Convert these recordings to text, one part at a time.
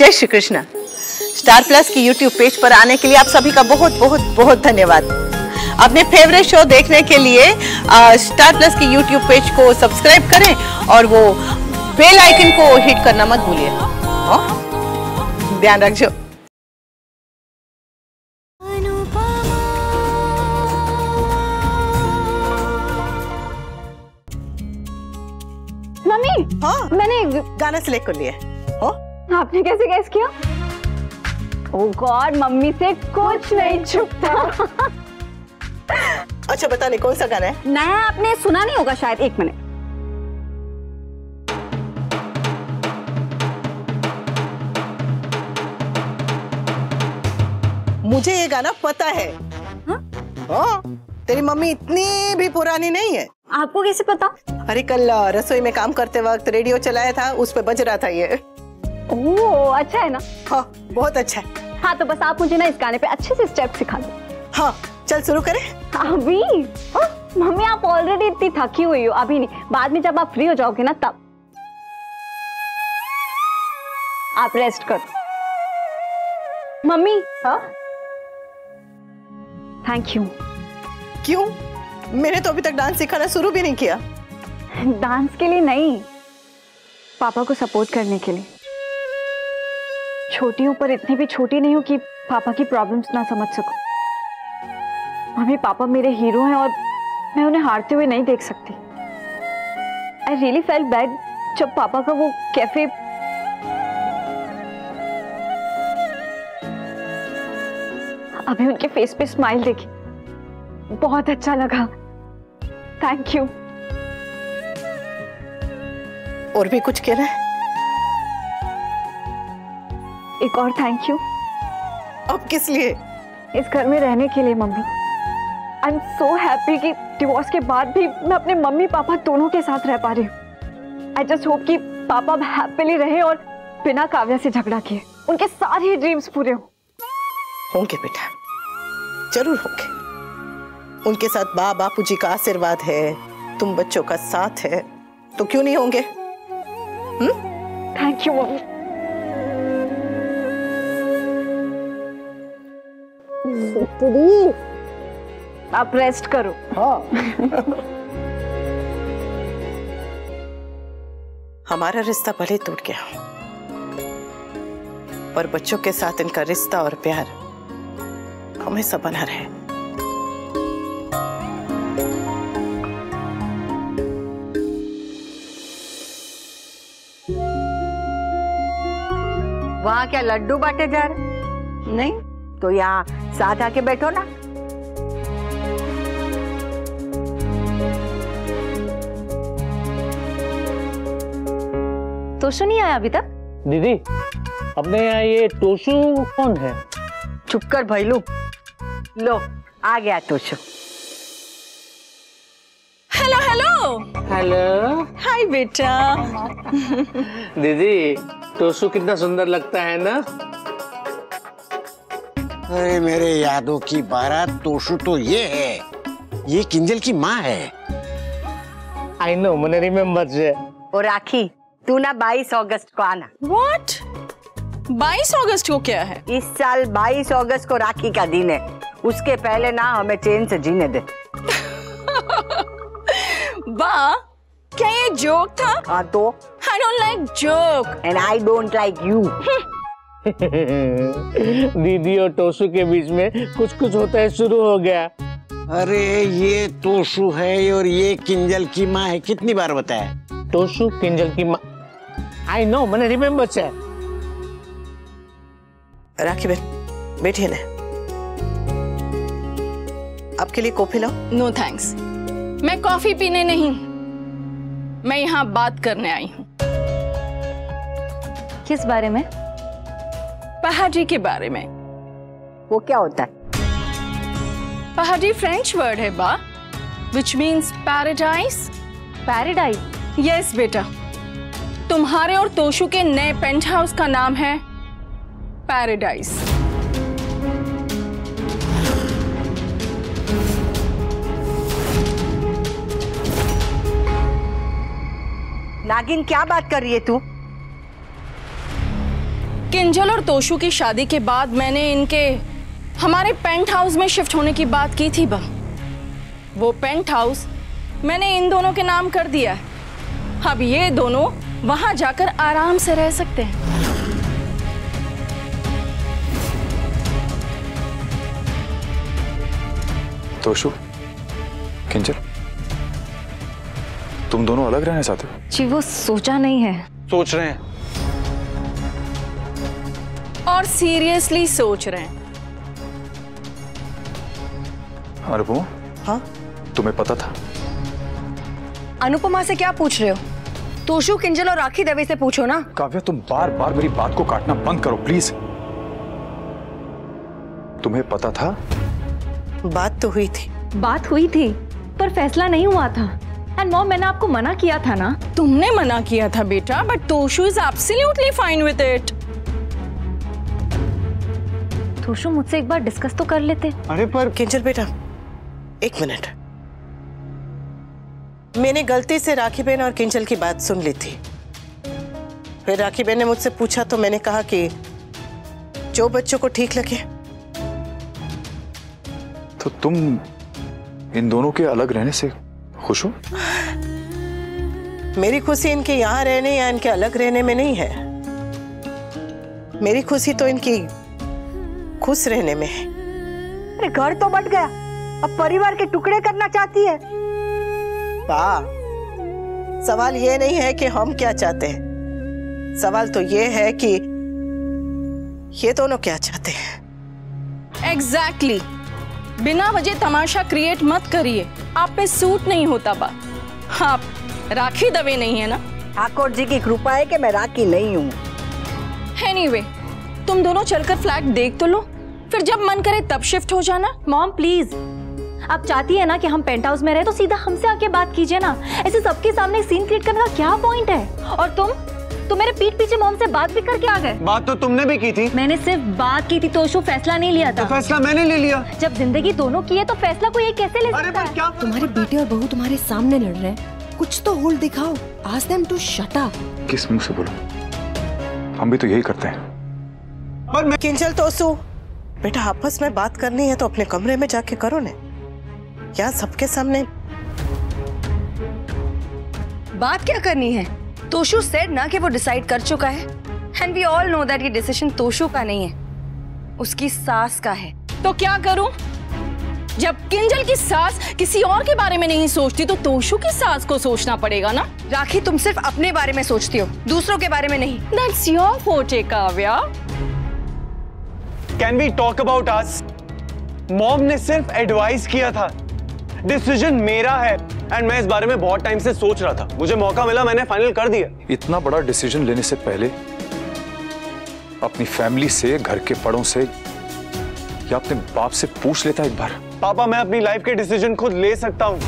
जय Shri Krishna. Star plus की YouTube page पर आने के लिए आप सभी का बहुत बहुत बहुत धन्यवाद। अपने फेवरेट शो देखने के लिए स्टार प्लस की यूट्यूब पेज को सब्सक्राइब करें और वो बेल आइकन को हिट करना मत भूलिए। ध्यान रखिए। मम्मी, हाँ, मैंने गाना सिलेक्ट कर लिया। हो? आपने कैसे गैस किया? ओह गॉड, मम्मी से कुछ नहीं छुपता। अच्छा बता नहीं कौन सा गाना है? नया आपने सुना नहीं होगा शायद। एक मिनट। मुझे ये गाना पता है। हाँ? तेरी मम्मी इतनी भी पुरानी नहीं है। आपको कैसे पता? अरे कल रसोई में काम करते वक्त रेडियो चलाया था, उस पे बज रहा था ये। ओह अच्छा है ना? हाँ बहुत अच्छा है। हाँ तो बस आप मुझे ना इस गाने पे अच्छे से स्टेप सिखा दो। हाँ चल शुरू करें। अभी? मम्मी आप ऑलरेडी इतनी थकी हुई हो, अभी नहीं, बाद में जब आप फ्री हो जाओगे ना तब। आप रेस्ट करो। मम्मी। हाँ थैंक यू। क्यों? मैंने तो अभी तक डांस सिखाना शुरू भी नहीं किया। डांस के लिए नहीं, पापा को सपोर्ट करने के लिए। छोटी हूं पर इतनी भी छोटी नहीं हूं कि पापा की प्रॉब्लम्स ना समझ सकूं। मम्मी पापा मेरे हीरो हैं और मैं उन्हें हारते हुए नहीं देख सकती। आई रियली फेल्ट बैड जब पापा का वो कैफे अभी उनके फेस पे स्माइल देखी, बहुत अच्छा लगा। Thank you. और भी कुछ कहना है? एक और थैंक यू। अब किस लिए? इस घर में रहने के लिए mummy. I am so happy कि डिवोर्स के बाद भी मैं अपने मम्मी पापा दोनों के साथ रह पा रही हूँ। आई जस्ट होप कि पापा हैप्पीली रहे और बिना काव्या से झगड़ा किए उनके सारे ड्रीम्स पूरे हो। होंगे बेटा, जरूर होंगे। उनके साथ बापूजी का आशीर्वाद है, तुम बच्चों का साथ है, तो क्यों नहीं होंगे? Thank you mummy. आप रेस्ट करो। हाँ। हमारा रिश्ता भले टूट गया, पर बच्चों के साथ इनका रिश्ता और प्यार हमेशा बना रहे। वहाँ क्या लड्डू बांटे जा रहे? नहीं तो यहाँ साथ आके बैठो ना। तोशु नहीं आया अभी तक? दीदी अपने यहाँ ये टोशु कौन है? चुप कर भैलू। लो आ गया Toshu. Hello hello. Hello. Hi बेटा। दीदी टोशु कितना सुंदर लगता है ना? अरे मेरे यादों की बारात, टोशु तो ये है, ये किंजल की माँ है। आई नो, मैंने रिमेम्बर से। और राखी तू ना 22 अगस्त को आना। व्हाट? 22 अगस्त को क्या है? इस साल 22 अगस्त को राखी का दिन है, उसके पहले ना हमें चैन से जीने दे। बा क्या ये जोक था? हाँ तो? I don't like joke. And I don't like you. दीदी और टोशु के बीच में कुछ कुछ होता है शुरू हो गया। अरे ये टोशु है और ये किंजल की माँ है, कितनी बार बताया? टोशु किंजल की माँ। आई नो, मैंने रिमेम्बर से। राखी बहन बैठिए ना, आपके लिए कॉफी लाओ। नो थैंक्स, मैं कॉफी पीने नहीं, मैं यहाँ बात करने आई हूँ। किस बारे में? पहाड़ी के बारे में। वो क्या होता है? पहाड़ी फ्रेंच वर्ड है बा, which means paradise. Paradise? Yes बेटा, तुम्हारे और तोशु के नए पेंट हाउस का नाम है पैराडाइज। नागिन क्या बात कर रही है तू? किंजल और तोशु की शादी के बाद मैंने इनके हमारे पेंट हाउस में शिफ्ट होने की बात की थी बा। वो पेंट हाउस मैंने इन दोनों के नाम कर दिया है। अब ये दोनों वहां जाकर आराम से रह सकते हैं। तोशु, किंजल, तुम दोनों अलग रहना चाहते हो? जी वो सोचा नहीं है। सोच रहे हैं और सीरियसली सोच रहे हैं। अनुपमा, हाँ? तुम्हें पता था? अनुपमा से क्या पूछ रहे हो? तोशु, किंजल और राखी दवे से पूछो ना। काव्या, तुम बार बार मेरी बात को काटना बंद करो प्लीज। तुम्हें पता था? बात तो हुई थी। बात हुई थी पर फैसला नहीं हुआ था। एंड मॉम, मैंने आपको मना किया था ना। तुमने मना किया था बेटा, but Toshu is absolutely fine with it. Toshu, मुझसे एक बार डिस्कस तो कर लेते। अरे पर किंजल बेटा, एक मिनट। मैंने गलती से राखी बहन और किंजल की बात सुन ली थी। फिर राखी बहन ने मुझसे पूछा तो मैंने कहा कि जो बच्चों को ठीक लगे। तो तुम इन दोनों के अलग रहने से खुश हो? मेरी खुशी इनके यहाँ रहने या इनके अलग रहने में नहीं है। मेरी खुशी तो इनकी खुश रहने में है। अरे घर तो बट गया, अब परिवार के टुकड़े करना चाहती है। वाह, सवाल ये नहीं है कि हम क्या चाहते हैं, सवाल तो ये है कि ये दोनों क्या चाहते हैं। एग्जैक्टली। बिना वजह तमाशा क्रिएट मत करिए, आप पे सूट नहीं होता बा। आप राखी दवे नहीं है ना? ठाकुर जी की कृपा है कि मैं राखी नहीं हूँ। एनीवे, तुम दोनों चलकर फ्लैट देख तो लो, फिर जब मन करे तब शिफ्ट हो जाना। मॉम प्लीज, आप चाहती है ना कि हम पेंट हाउस में रहे तो सीधा हमसे आके बात कीजिए ना। ऐसे सबके सामने सीन क्रिएट करने का क्या पॉइंट है? और तुम मेरे पीठ पीछे मॉम से बात भी करके आ गए। बात तो तुमने भी की थी। मैंने सिर्फ बात की थी तोशु, फैसला नहीं लिया था। तो फैसला मैंने ले लिया। जब जिंदगी दोनों की है तो फैसला कोई एक कैसे ले सकता है? क्या तुम्हारे बेटे और बहू तुम्हारे सामने लड़ रहे हैं, कुछ तो होल्ड दिखाओ। Ask them to shut up. किस मुंह से बोलो? हम भी तो यही करते हैं। और मैं किंजल, तोशु, बेटा आपस में बात करनी है तो अपने कमरे में जाके करो ने, क्या सबके सामने बात क्या करनी है? तोशु सेड ना कि वो डिसाइड कर चुका है। And we all know that ये डिसीजन तोशु का नहीं है, उसकी सास का है। तो क्या करूं? जब किंजल की सास किसी और के बारे में नहीं सोचती तो तोशु की सास को सोचना पड़ेगा ना। राखी, तुम सिर्फ अपने बारे में सोचती हो, दूसरों के बारे में नहीं। That's your forte, Kavya. Can we talk about us? Mom ने सिर्फ एडवाइस किया था, डिसीजन मेरा है। एंड मैं इस बारे में बहुत टाइम से सोच रहा था, मुझे मौका मिला, मैंने फाइनल कर दिया। इतना बड़ा डिसीजन लेने से पहले अपनी फैमिली से, घर के बड़ों से या अपने बाप से पूछ लेता एक बार। पापा, मैं अपनी लाइफ के डिसीजन खुद ले सकता हूँ।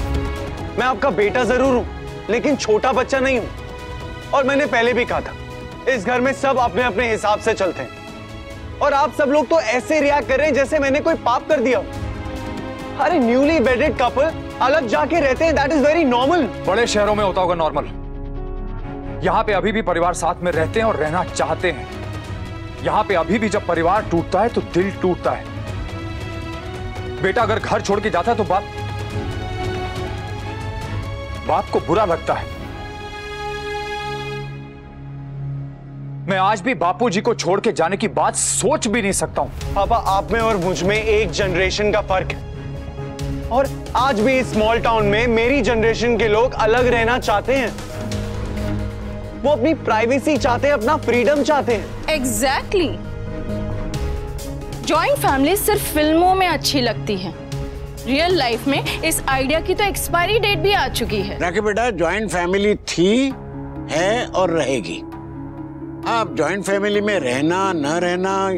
मैं आपका बेटा जरूर हूँ, लेकिन छोटा बच्चा नहीं हूँ। और मैंने पहले भी कहा था, इस घर में सब अपने अपने हिसाब से चलते हैं। और आप सब लोग तो ऐसे रिएक्ट कर रहे हैं जैसे मैंने कोई पाप कर दिया। अरे न्यूली वेडेड कपल अलग जाके रहते हैं, दैट इज वेरी नॉर्मल। बड़े शहरों में होता होगा नॉर्मल, यहाँ पे अभी भी परिवार साथ में रहते हैं और रहना चाहते हैं। यहाँ पे अभी भी जब परिवार टूटता है तो दिल टूटता है। बेटा अगर घर छोड़ के जाता है तो बाप को बुरा लगता है। मैं आज भी बापू जी को छोड़ के जाने की बात सोच भी नहीं सकता हूं। पापा, आप में और मुझ में एक जनरेशन का फर्क है। और आज भी इस स्मॉल टाउन में मेरी जनरेशन के लोग अलग रहना चाहते हैं। वो अपनी प्राइवेसी चाहते हैं, अपना फ्रीडम चाहते हैं। एग्जैक्टली। जॉइंट फैमिली सिर्फ फिल्मों में अच्छी लगती है, रियल लाइफ में इस आइडिया की तो एक्सपायरी डेट भी आ चुकी है। राखी बेटा, जॉइंट फैमिली थी, है और रहेगी। आप जॉइंट फैमिली में रहना न रहना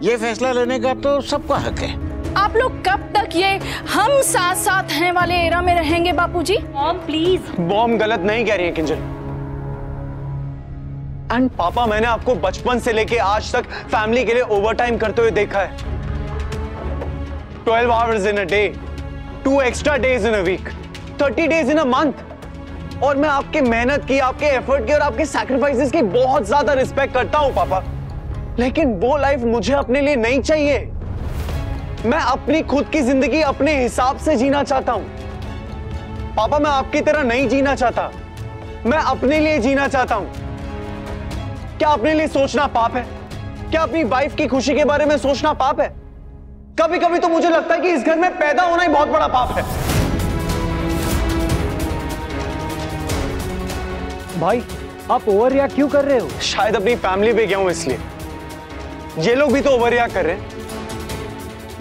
ये फैसला लेने का तो सबका हक है। आप लोग कब तक ये हम साथ साथ हैं वाले एरा में रहेंगे बापूजी? Mom please. मॉम गलत नहीं कह रही है किंजल। एंड पापा, मैंने आपको बचपन से लेके आज तक फैमिली के लिए ओवरटाइम करते हुए देखा है। 12 hours in a day, 2 extra days in a week, 30 days in a month। और मैं आपके मेहनत की, आपके एफर्ट की और आपके सैक्रिफाइसेस की बहुत ज्यादा रिस्पेक्ट करता हूं पापा। लेकिन वो लाइफ मुझे अपने लिए नहीं चाहिए। मैं अपनी खुद की जिंदगी अपने हिसाब से जीना चाहता हूं। पापा, मैं आपकी तरह नहीं जीना चाहता, मैं अपने लिए जीना चाहता हूं। क्या अपने लिए सोचना पाप है? क्या अपनी वाइफ की खुशी के बारे में सोचना पाप है? कभी कभी तो मुझे लगता है कि इस घर में पैदा होना ही बहुत बड़ा पाप है। भाई, आप ओवर रिएक्ट क्यों कर रहे हो? शायद अपनी फैमिली पे गया हूं इसलिए। ये लोग भी तो ओवर रिएक्ट कर रहे हैं।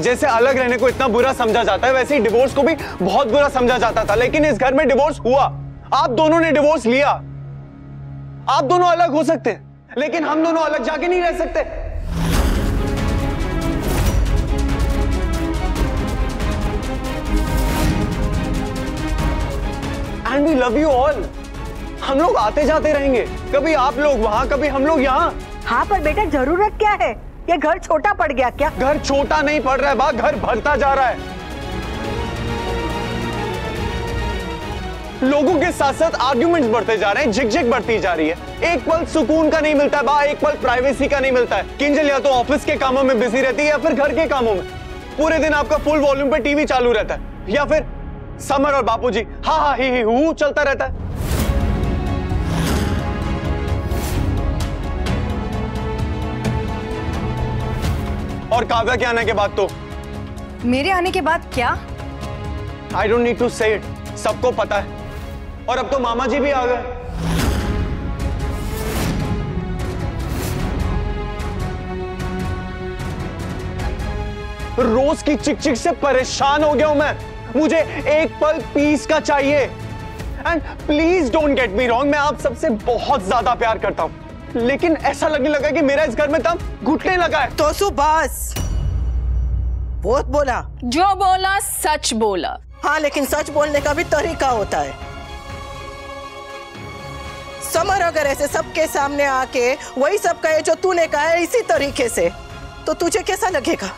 जैसे अलग रहने को इतना बुरा समझा जाता है, वैसे ही डिवोर्स को भी बहुत बुरा समझा जाता था। लेकिन इस घर में डिवोर्स हुआ, आप दोनों ने डिवोर्स लिया। आप दोनों अलग हो सकते हैं, लेकिन हम दोनों अलग जाके नहीं रह सकते। And we love you all. हम लोग आते जाते रहेंगे, कभी आप लोग वहां, कभी हम लोग यहाँ। हाँ, पर बेटा जरूरत क्या है? ये घर छोटा पड़ गया क्या? घर छोटा नहीं पड़ रहा है बा, घर भरता जा रहा है। लोगों के साथ साथ आर्ग्यूमेंट्स बढ़ते जा रहे हैं, झिकझिक बढ़ती जा रही है। एक पल सुकून का नहीं मिलता है बा, एक पल प्राइवेसी का नहीं मिलता है। किंजल या तो ऑफिस के कामों में बिजी रहती है या फिर घर के कामों में। पूरे दिन आपका फुल वॉल्यूम पे टीवी चालू रहता है, या फिर समर और बापूजी हा हा ही हू चलता रहता है। और काव्या के आने के बाद तो मेरे आने के बाद क्या? आई डोंट नीड टू से इट, सबको पता है। और अब तो मामा जी भी आ गए। रोज की चिक-चिक से परेशान हो गया हूं मैं। मुझे एक पल पीस का चाहिए। And please don't get me wrong, मैं आप सबसे बहुत ज्यादा प्यार करता हूं, लेकिन ऐसा लगने लगा कि मेरा इस घर में दम घुटने लगा है। तो सुबह बहुत बोला, जो बोला सच बोला। हाँ, लेकिन सच बोलने का भी तरीका होता है। समर अगर ऐसे सबके सामने आके वही सब कहे जो तूने कहा है इसी तरीके से, तो तुझे कैसा लगेगा?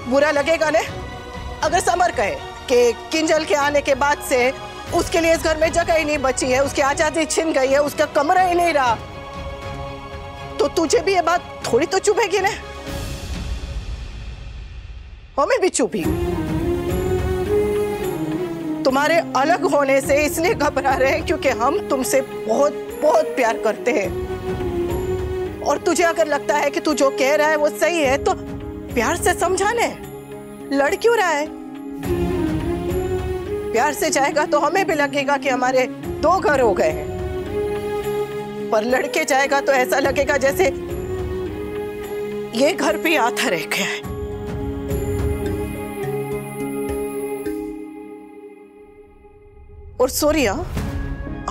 बुरा लगेगा ने? अगर समर कहे कि किंजल के आने के बाद से उसके लिए इस घर में जगह ही नहीं बची है, उसकी आजादी छिन गई है, उसका कमरा ही नहीं रहा, तो तुझे भी ये बात थोड़ी तो चुभेगी ना? हमें भी चुभी। तुम्हारे अलग होने से इसलिए घबरा रहे हैं क्योंकि हम तुमसे बहुत बहुत प्यार करते हैं। और तुझे अगर लगता है कि तू जो कह रहा है वो सही है तो प्यार से समझाने, लड़ क्यों रहा है? प्यार से जाएगा तो हमें भी लगेगा कि हमारे दो घर हो गए हैं, पर लड़के जाएगा तो ऐसा लगेगा जैसे ये घर भी आता रह गया है। और सूर्या,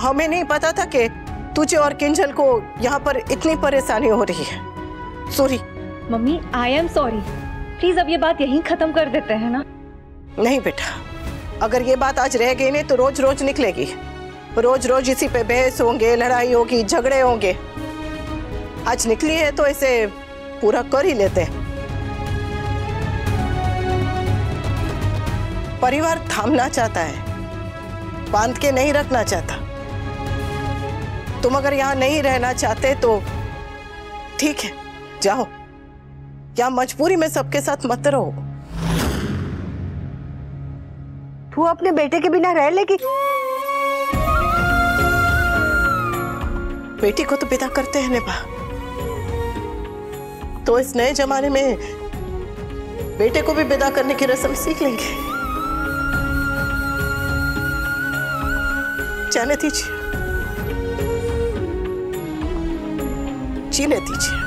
हमें नहीं पता था कि तुझे और किंजल को यहाँ पर इतनी परेशानी हो रही है। Sorry mummy, I am sorry. Please अब ये बात यहीं खत्म कर देते हैं ना? नहीं बेटा, अगर ये बात आज रह गई नहीं तो रोज रोज निकलेगी। रोज रोज इसी पे बहस होंगे, लड़ाई होगी, झगड़े होंगे। आज निकली है तो इसे पूरा कर ही लेते हैं। परिवार थामना चाहता है, बांध के नहीं रखना चाहता। तुम अगर यहाँ नहीं रहना चाहते तो ठीक है, जाओ। क्या मजबूरी में सबके साथ मत रहो। तू अपने बेटे के बिना रह लेगी? बेटी को तो विदा करते हैं नेबा, तो इस नए जमाने में बेटे को भी विदा करने की रस्म सीख लेंगे। जाने दीजिए, जीने दीजिए।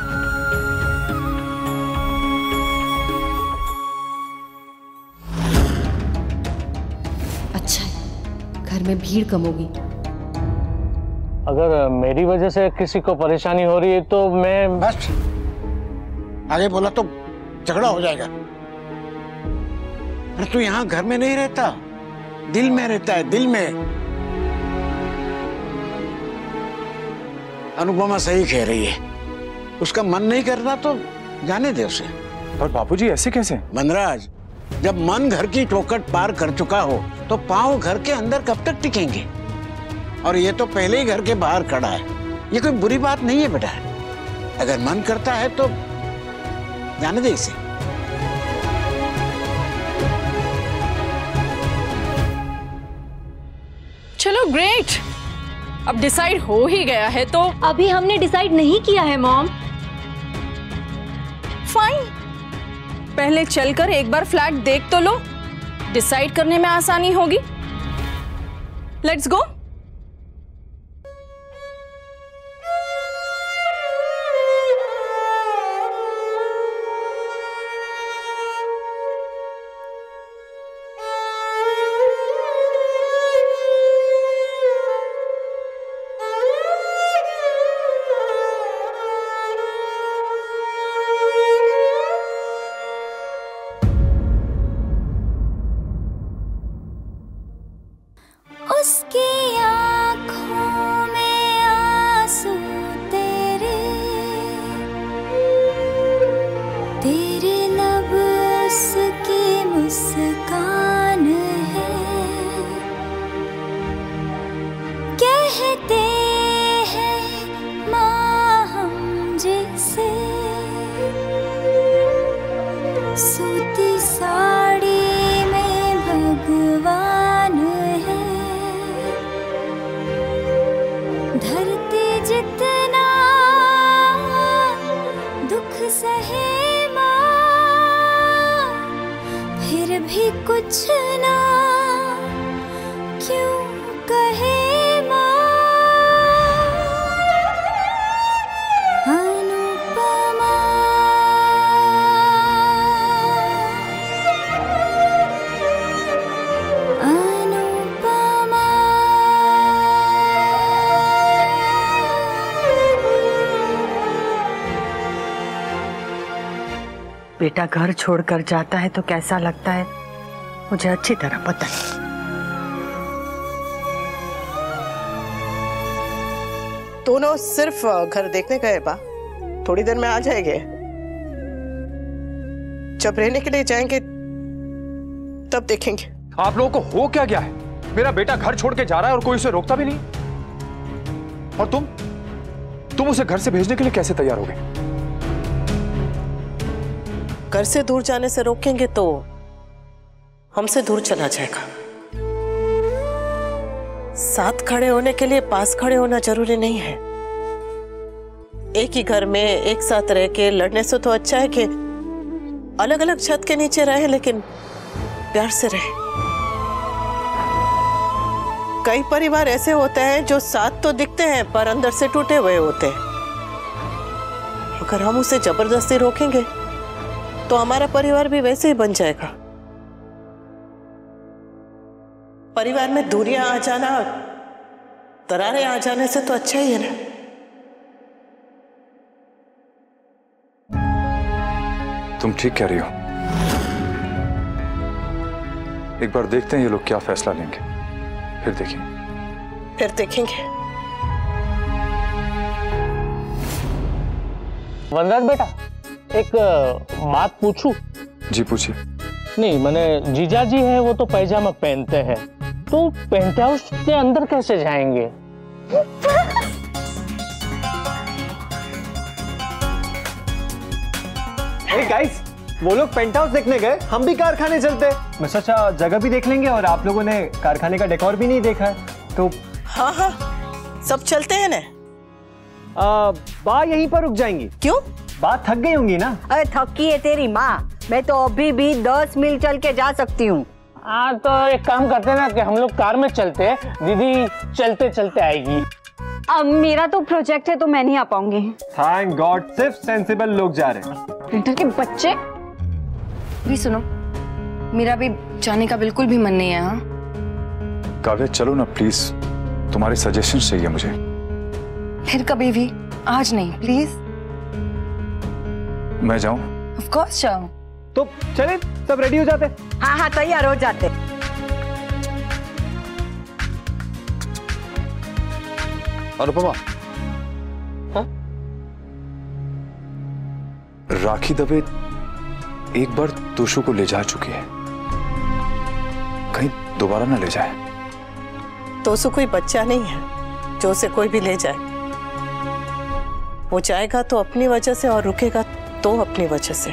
अच्छा है, घर में भीड़ कम होगी। अगर मेरी वजह से किसी को परेशानी हो रही है तो मैं बस आगे बोला तो झगड़ा हो जाएगा। अरे तू यहाँ घर में नहीं रहता, दिल में रहता है, दिल में। अनुपमा सही कह रही है, उसका मन नहीं करना तो जाने दे उसे। पर बापूजी ऐसे कैसे? मनराज, जब मन घर की चौखट पार कर चुका हो तो पांव घर के अंदर कब तक टिकेंगे? और ये तो पहले ही घर के बाहर खड़ा है। ये कोई बुरी बात नहीं है बेटा। अगर मन करता है तो जाने दे इसे। चलो ग्रेट, अब डिसाइड हो ही गया है तो। अभी हमने डिसाइड नहीं किया है मॉम। फाइन, पहले चलकर एक बार फ्लैट देख तो लो, डिसाइड करने में आसानी होगी। Let's go. उसकी आँखों में आंसू तेरे, तेरे लब उसकी मुस्कान है। कहते हैं माँ हम जिसे, सूती साड़ी में भगवान है। धरती जितना दुख सहे माँ, फिर भी कुछ ना क्यों कहे माँ। अनुपमा, अनुपमा। बेटा घर छोड़कर जाता है तो कैसा लगता है मुझे अच्छी तरह पता है। दोनों सिर्फ घर देखने गए बा, थोड़ी देर में आ जाएंगे। जब रहने के लिए जाएंगे तब देखेंगे। आप लोगों को हो क्या गया है? मेरा बेटा घर छोड़ के जा रहा है और कोई उसे रोकता भी नहीं। और तुम उसे घर से भेजने के लिए कैसे तैयार हो गए? घर से दूर जाने से रोकेंगे तो हमसे दूर चला जाएगा। साथ खड़े होने के लिए पास खड़े होना जरूरी नहीं है। एक ही घर में एक साथ रह के लड़ने से तो अच्छा है कि अलग अलग छत के नीचे रहे लेकिन प्यार से रहे। कई परिवार ऐसे होते हैं जो साथ तो दिखते हैं पर अंदर से टूटे हुए होते हैं। अगर हम उसे जबरदस्ती रोकेंगे तो हमारा परिवार भी वैसे ही बन जाएगा। परिवार में दूरियां आ जाना, दरारें आ जाने से तो अच्छा ही है ना। तुम ठीक कह रही हो। एक बार देखते हैं ये लोग क्या फैसला लेंगे, फिर देखेंगे। फिर देखेंगे। वनराज बेटा, एक बात पूछूं? जी पूछिए। नहीं मैंने जीजा जी है वो तो पैजामा पहनते हैं, तो पेंट हाउस के अंदर कैसे जाएंगे? हे गाइस, वो लोग पेंट हाउस देखने गए, हम भी कारखाने चलते। मैं सोचा जगह भी देख लेंगे और आप लोगों ने कारखाने का डेकोर भी नहीं देखा है तो। हाँ हाँ सब चलते हैं ना। बा यहीं पर रुक जाएंगी। क्यों? बात थक गई होंगी ना। अरे थकी है तेरी माँ, मैं तो अभी भी 10 मील चल के जा सकती हूँ। हाँ तो एक काम करते हैं ना कि हम लोग कार में चलते हैं, दीदी चलते चलते आएगी। अब मेरा तो प्रोजेक्ट है तो मैं नहीं आ पाऊंगी। थैंक गॉड सिर्फ सेंसिबल लोग जा रहे हैं। प्रिंटर के बच्चे। भी सुनो, मेरा भी जाने का बिल्कुल भी मन नहीं है। हाँ काव्या चलो ना प्लीज, तुम्हारे सजेशन चाहिए मुझे। फिर कभी भी, आज नहीं प्लीज। मैं जाऊं? ऑफ कोर्स जाओ। तो चले सब रेडी हो जाते। हाँ हाँ तैयार हो जाते। अनुपमा, हाँ? राखी दवे एक बार तोशु को ले जा चुकी है, कहीं दोबारा ना ले जाए। तोशु कोई बच्चा नहीं है जो उसे कोई भी ले जाए। वो जाएगा तो अपनी वजह से और रुकेगा तो अपनी वजह से।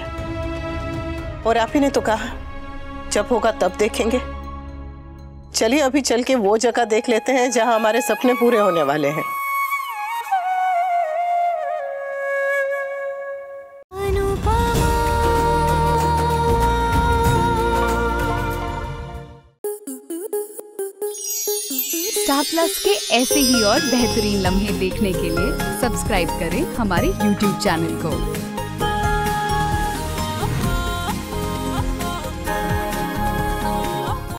और आप ही ने तो कहा जब होगा तब देखेंगे। चलिए अभी चल के वो जगह देख लेते हैं जहां हमारे सपने पूरे होने वाले हैं। स्टार प्लस के ऐसे ही और बेहतरीन लम्हे देखने के लिए सब्सक्राइब करें हमारे YouTube चैनल को।